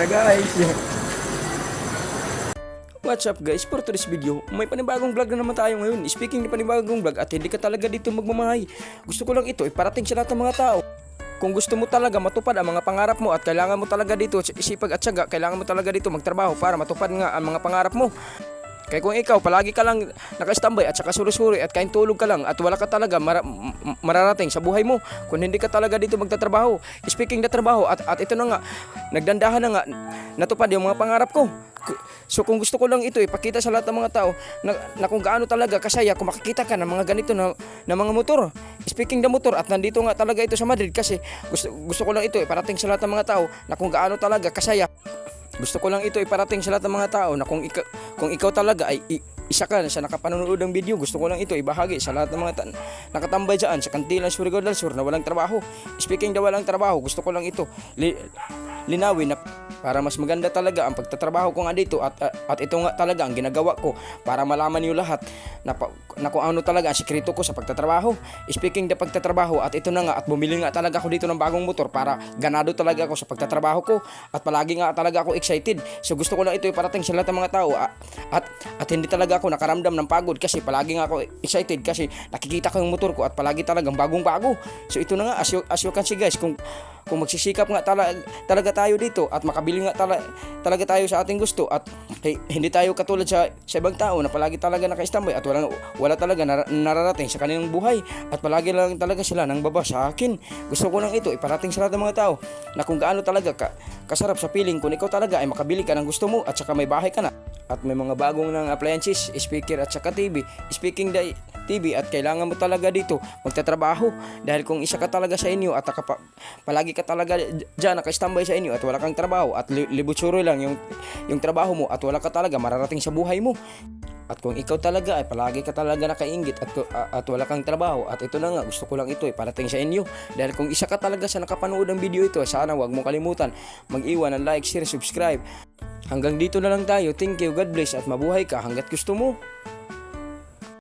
guys. What's up guys, for today's video, may panibagong vlog na naman tayo ngayon. Speaking ng panibagong vlog at hindi ka talaga dito magmamahay, gusto ko lang ito iparating sa lahat ng mga tao. Kung gusto mo talaga matupad ang mga pangarap mo at kailangan mo talaga dito isipag at syaga, kailangan mo talaga dito magtrabaho para matupad nga ang mga pangarap mo. Kaya kung ikaw palagi ka lang naka-standby at saka suri-suri at kain tulog ka lang at wala ka talaga mararating sa buhay mo kung hindi ka talaga dito magtatrabaho. Speaking na trabaho at ito na nga, nagdandahan na nga natupad yung mga pangarap ko. So kung gusto ko lang ito ipakita sa lahat ng mga tao na kung gaano talaga kasaya kung makikita ka ng mga ganito na mga motor. Speaking ng motor at nandito nga talaga ito sa Madrid kasi gusto ko lang ito iparating sa lahat ng mga tao na kung gaano talaga kasaya. Gusto ko lang ito iparating sa lahat ng mga tao na kung ikaw talaga ay isa ka sa nakapanonood ng video, gusto ko lang ito ibahagi sa lahat ng mga nakatambay dyan sa Kantilan, Surigao del Sur na walang trabaho. Speaking na walang trabaho, gusto ko lang ito linawin na para mas maganda talaga ang pagtatrabaho ko nga dito at ito nga talaga ang ginagawa ko para malaman niyo lahat na kung ano talaga ang sikreto ko sa pagtatrabaho. Speaking na pagtatrabaho at ito na nga at bumili nga talaga ako dito ng bagong motor para ganado talaga ako sa pagtatrabaho ko at palagi nga talaga ako excited. So gusto ko lang ito iparating sa lahat ng mga tao at hindi talaga ako nakaramdam ng pagod kasi palagi nga ako excited kasi nakikita ko yung motor ko at palagi talagang bagong bago. So ito na nga as you can see guys, kung magsisikap nga talaga tayo dito at makabili nga talaga tayo sa ating gusto at hindi tayo katulad sa ibang tao na palagi talaga naka-standby at wala talaga nararating sa kanilang buhay at palagi lang talaga sila nang baba sa akin. Gusto ko lang ito iparating sa lahat ng mga tao na kung gaano talaga kasarap sa feeling kung ikaw talaga ay makabili ka ng gusto mo at saka may bahay ka na at may mga bagong ng appliances, speaker at saka TV. Speaking the TV at kailangan mo talaga dito magtatrabaho dahil kung isa ka talaga sa inyo at palagi ka talaga dyan naka-standby sa inyo at wala kang trabaho at libutsuro lang yung trabaho mo at wala ka talaga mararating sa buhay mo. At kung ikaw talaga ay palagi ka talaga nakainggit at wala kang trabaho at ito na nga gusto ko lang ito iparating sa inyo dahil kung isa ka talaga sa nakapanood ng video ito sana wag mo kalimutan mag-iwan ng like, share, subscribe. Hanggang dito na lang tayo. Thank you, God bless at mabuhay ka hanggat gusto mo.